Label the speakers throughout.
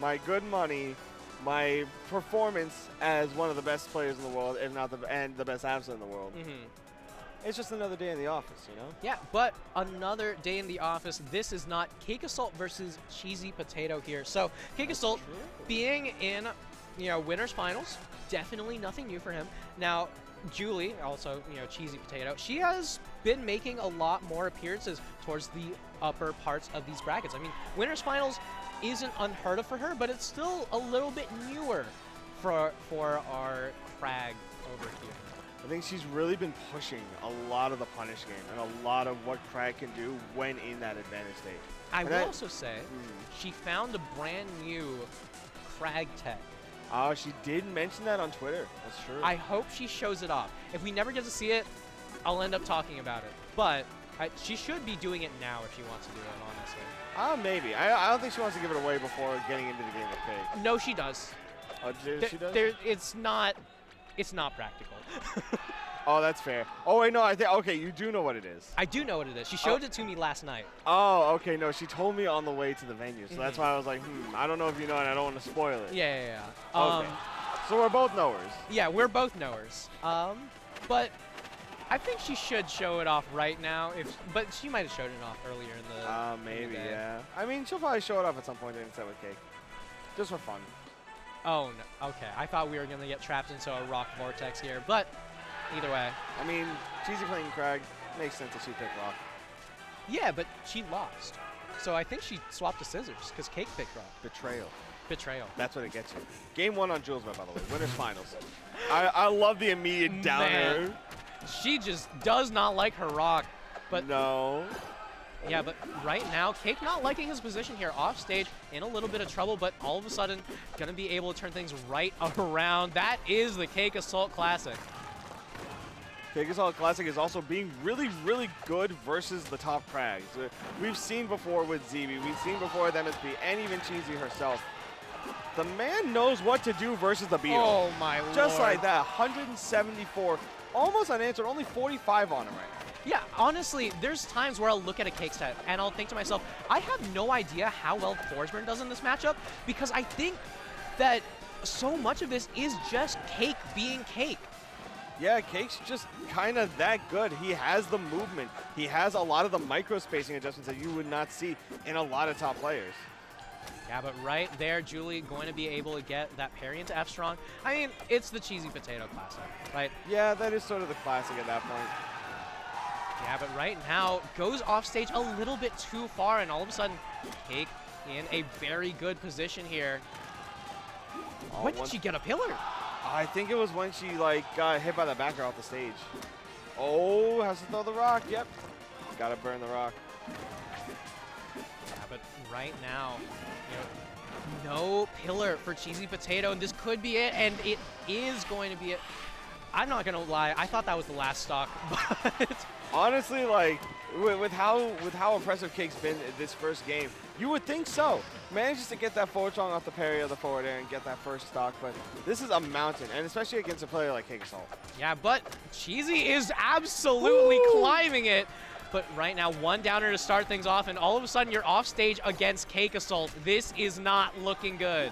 Speaker 1: my good money, my performance as one of the best players in the world, if not and the best absent in the world. It's just another day in the office, you know?
Speaker 2: Yeah, but another day in the office. This is not CakeAssault versus CheesyPotato here. So CakeAssault being in, winners finals, definitely nothing new for him. Now, Julie, also, CheesyPotato, she has been making a lot more appearances towards the upper parts of these brackets. I mean, winners finals isn't unheard of for her, but it's still a little bit newer for our Kragg over here.
Speaker 1: I think she's really been pushing a lot of the punish game and a lot of what Kragg can do when in that advantage state.
Speaker 2: I will also say she found a brand new Kragg tech.
Speaker 1: Oh, she did mention that on Twitter. That's true.
Speaker 2: I hope she shows it off. If we never get to see it, I'll end up talking about it. But she should be doing it now if she wants to do it, honestly.
Speaker 1: Maybe. I don't think she wants to give it away before getting into the game with Cake.
Speaker 2: No, she does.
Speaker 1: Oh, she does?
Speaker 2: It's not practical.
Speaker 1: Oh, that's fair. Oh, wait, no, okay, you do know what it is.
Speaker 2: I do know what it is. She showed it to me last night.
Speaker 1: Oh, okay, no, she told me on the way to the venue, so that's why I was like, I don't know if you know and I don't want to spoil it.
Speaker 2: Yeah.
Speaker 1: Okay. So we're both knowers.
Speaker 2: Yeah, we're both knowers. But I think she should show it off right now. But she might have showed it off earlier in the
Speaker 1: maybe, yeah. I mean, she'll probably show it off at some point instead with Cake. Just for fun.
Speaker 2: Oh, no. Okay. I thought we were going to get trapped into a rock vortex here, but either way.
Speaker 1: I mean, Cheesy playing Kragg makes sense that she picked rock.
Speaker 2: Yeah, but she lost. So I think she swapped to scissors because Cake picked rock. Betrayal.
Speaker 1: That's what it gets you. Game 1 on Jules, by the way. Winners finals. I love the immediate downer.
Speaker 2: Man. She just does not like her rock. But
Speaker 1: no.
Speaker 2: Yeah, but right now, Cake not liking his position here off stage, in a little bit of trouble, but all of a sudden, going to be able to turn things right around. That is the CakeAssault Classic.
Speaker 1: CakeAssault Classic is also being really, really good versus the top Kraggs. We've seen before with ZB, we've seen before with MSP, and even Cheesy herself. The man knows what to do versus the Beetle.
Speaker 2: Oh, my Lord.
Speaker 1: Just like that, 174, almost unanswered, only 45 on him right now.
Speaker 2: Yeah, honestly, there's times where I'll look at a Cake set and I'll think to myself, I have no idea how well Forsburn does in this matchup because I think that so much of this is just Cake being Cake.
Speaker 1: Yeah, Cake's just kind of that good. He has the movement. He has a lot of the micro-spacing adjustments that you would not see in a lot of top players.
Speaker 2: Yeah, but right there, Julie going to be able to get that parry into F strong. I mean, it's the CheesyPotato Classic, right?
Speaker 1: Yeah, that is sort of the classic at that point.
Speaker 2: Yeah, but right now, goes off stage a little bit too far, and all of a sudden, Cake in a very good position here. When did she get a pillar?
Speaker 1: I think it was when she got hit by the back air off the stage. Oh, has to throw the rock. Yep. Gotta burn the rock.
Speaker 2: Yeah, but right now, no pillar for CheesyPotato, and this could be it, and it is going to be it. I'm not gonna lie, I thought that was the last stock, but
Speaker 1: honestly, with how impressive Cake's been this first game, you would think so. Manages to get that forward strong off the parry of the forward air and get that first stock, but this is a mountain, and especially against a player like CakeAssault.
Speaker 2: Yeah, but Cheesy is absolutely climbing it. But right now, one downer to start things off, and all of a sudden you're off stage against CakeAssault. This is not looking good.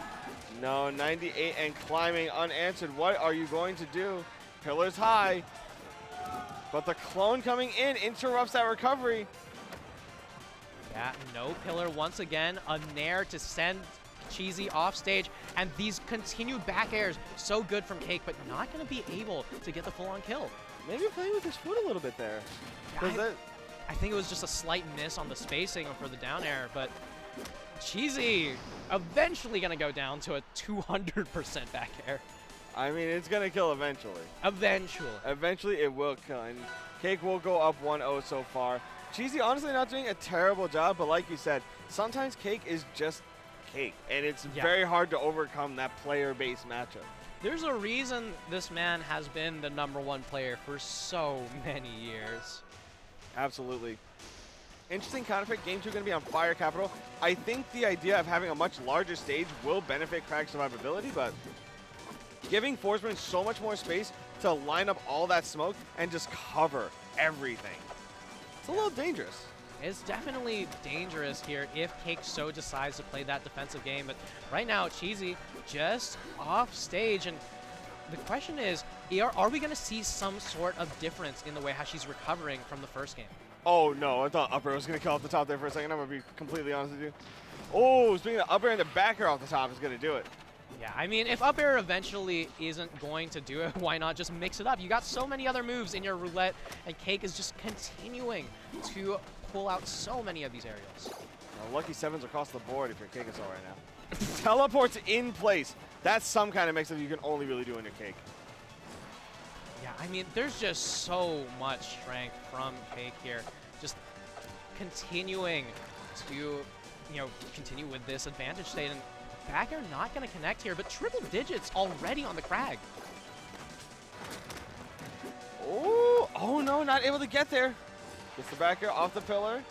Speaker 1: No, 98 and climbing unanswered. What are you going to do? Pillars high. But the clone coming in interrupts that recovery.
Speaker 2: Yeah, no pillar once again. A nair to send Cheesy off stage. And these continued back airs, so good from Cake, but not going to be able to get the full-on kill.
Speaker 1: Maybe playing with his foot a little bit there.
Speaker 2: I think it was just a slight miss on the spacing for the down air, but Cheesy eventually going to go down to a 200% back air.
Speaker 1: I mean, it's going to kill eventually. Eventually it will kill, and Cake will go up 1-0 so far. Cheesy honestly not doing a terrible job, but like you said, sometimes Cake is just Cake, and it's very hard to overcome that player-based matchup.
Speaker 2: There's a reason this man has been the #1 player for so many years.
Speaker 1: Absolutely. Interesting counter pick. Game 2 going to be on Fire Capital. I think the idea of having a much larger stage will benefit Kragg's survivability, but giving Forsburn so much more space to line up all that smoke and just cover everything. It's a little dangerous.
Speaker 2: is definitely dangerous here if Cake so decides to play that defensive game. But right now, Cheesy just off stage. And the question is, are we going to see some sort of difference in the way how she's recovering from the first game?
Speaker 1: Oh, no. I thought up air was going to kill off the top there for a second. I'm going to be completely honest with you. Oh, speaking of up air and the back air off the top is going to do it.
Speaker 2: Yeah, I mean, if up air eventually isn't going to do it, why not just mix it up? You got so many other moves in your roulette, and Cake is just continuing to pull out so many of these aerials.
Speaker 1: Well, lucky sevens across the board if you're CakeAssault right now. Teleports in place. That's some kind of mix-up you can only really do in your Cake.
Speaker 2: Yeah, I mean, there's just so much strength from Cake here. Just continuing to, continue with this advantage state. And back air not going to connect here, but triple digits already on the Kragg.
Speaker 1: Oh no, not able to get there. Gets the back air off the pillar.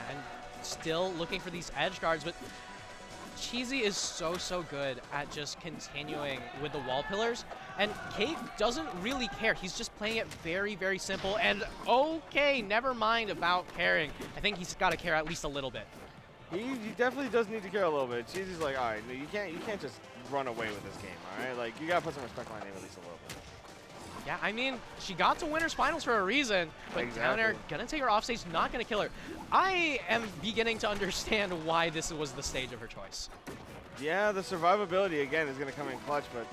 Speaker 2: And still looking for these edge guards, but Cheesy is so good at just continuing with the wall pillars, and Cake doesn't really care. He's just playing it very simple, and okay, never mind about caring. I think he's got to care at least a little bit.
Speaker 1: He definitely does need to care a little bit. Cheesy's like, all right, no, you can't just run away with this game, all right? Like, you got to put some respect on my name at least a little bit.
Speaker 2: Yeah, I mean, she got to winners finals for a reason, but down air, gonna take her off stage, not gonna kill her. I am beginning to understand why this was the stage of her choice.
Speaker 1: Yeah, the survivability, again, is gonna come in clutch, but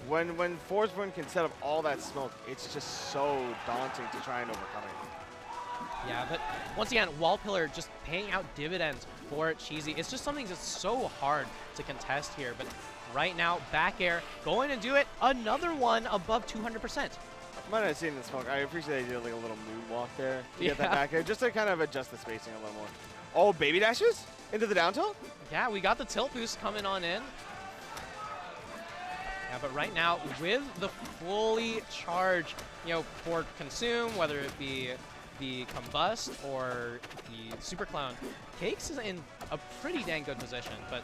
Speaker 1: when Forsburn can set up all that smoke, it's just so daunting to try and overcome it.
Speaker 2: Yeah, but once again, wall pillar just paying out dividends for Cheesy. It's just something that's so hard to contest here, but right now, back air, going to do it. Another one above 200%.
Speaker 1: Might not have seen the smoke. I appreciate they did like a little moonwalk there to get that back air, just to kind of adjust the spacing a little more. Oh, baby dashes into the down tilt?
Speaker 2: Yeah, we got the tilt boost coming on in. Yeah, but right now, with the fully charged, for consume, whether it be the combust or the super clone, Cakes is in a pretty dang good position, but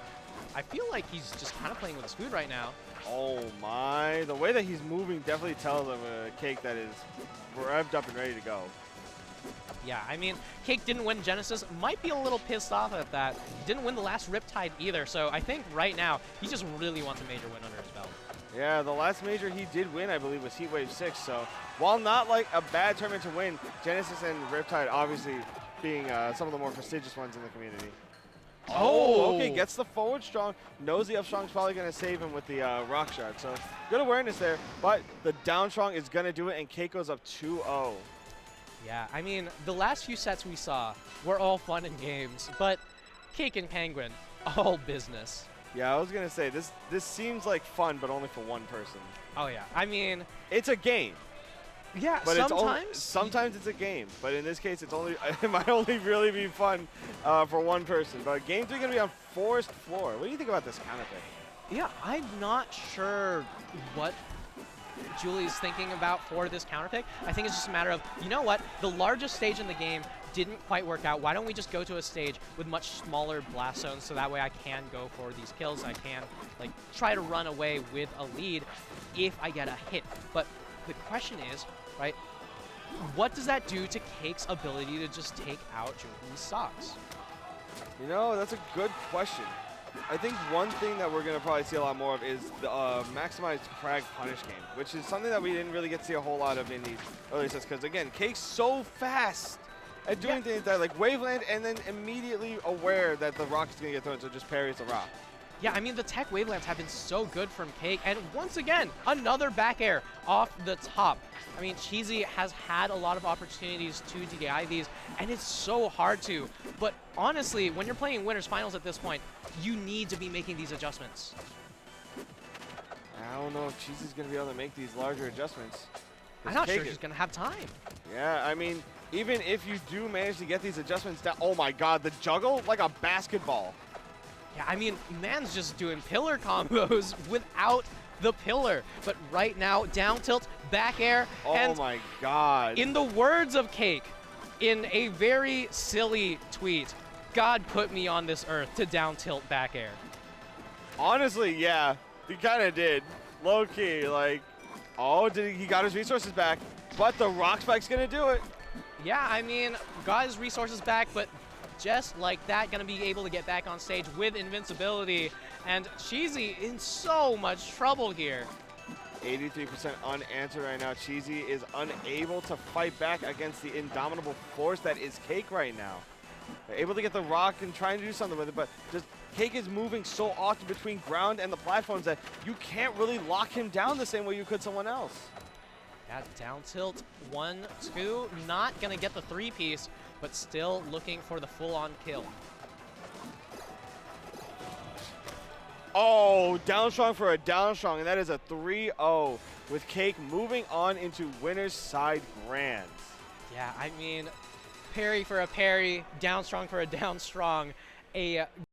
Speaker 2: I feel like he's just kind of playing with his food right now.
Speaker 1: Oh my, the way that he's moving definitely tells of a Cake that is revved up and ready to go.
Speaker 2: Yeah, I mean, Cake didn't win Genesis, might be a little pissed off at that. He didn't win the last Riptide either, so I think right now he just really wants a major win under his belt.
Speaker 1: Yeah, the last major he did win, I believe, was Heatwave 6, so while not like a bad tournament to win, Genesis and Riptide obviously being some of the more prestigious ones in the community. Oh, okay, gets the forward strong, knows the up strong's probably going to save him with the rock shard, so good awareness there, but the down strong is going to do it, and Cake goes up 2-0.
Speaker 2: Yeah, I mean, the last few sets we saw were all fun and games, but Cake and Penguin, all business.
Speaker 1: Yeah, I was going to say, this seems like fun, but only for one person.
Speaker 2: Oh, yeah. I mean,
Speaker 1: it's a game.
Speaker 2: Yeah,
Speaker 1: but sometimes it's a game, but in this case, it might only really be fun for one person. But game 3 going to be on forest floor. What do you think about this counter pick?
Speaker 2: Yeah, I'm not sure what Julie's thinking about for this counter pick. I think it's just a matter of, you know what, the largest stage in the game didn't quite work out. Why don't we just go to a stage with much smaller blast zones so that way I can go for these kills. I can try to run away with a lead if I get a hit. But the question is, right, what does that do to Cake's ability to just take out Julie's socks?
Speaker 1: You know, that's a good question. I think one thing that we're going to probably see a lot more of is the maximized Kragg punish game, which is something that we didn't really get to see a whole lot of in these early sets. Because, again, Cake's so fast at doing things that, like Waveland, and then immediately aware that the rock is going to get thrown, so just parries the rock.
Speaker 2: Yeah, I mean, the tech wavelands have been so good from Cake, and once again, another back air off the top. I mean, Cheesy has had a lot of opportunities to DI these, and it's so hard to. But honestly, when you're playing winners finals at this point, you need to be making these adjustments.
Speaker 1: I don't know if Cheesy's going to be able to make these larger adjustments.
Speaker 2: I'm not sure she's going to have time.
Speaker 1: Yeah, I mean, even if you do manage to get these adjustments down, oh my god, the juggle like a basketball.
Speaker 2: Yeah, I mean, man's just doing pillar combos without the pillar. But right now, down tilt, back air.
Speaker 1: Oh my god.
Speaker 2: In the words of Cake, in a very silly tweet, God put me on this earth to down tilt back air.
Speaker 1: Honestly, yeah, he kind of did. Low key, like, oh, he got his resources back, but the rock spike's going to do it.
Speaker 2: Yeah, I mean, got his resources back, but just like that, gonna be able to get back on stage with invincibility. And Cheesy in so much trouble here.
Speaker 1: 83% unanswered right now. Cheesy is unable to fight back against the indomitable force that is Cake right now. They're able to get the rock and trying to do something with it, but just Cake is moving so often between ground and the platforms that you can't really lock him down the same way you could someone else.
Speaker 2: Yeah, down tilt, 1, 2, not gonna get the 3-piece, but still looking for the full-on kill.
Speaker 1: Oh, down strong for a down strong, and that is a 3-0 with Cake moving on into winner's side grands.
Speaker 2: Yeah, I mean, parry for a parry, down strong for a down strong, a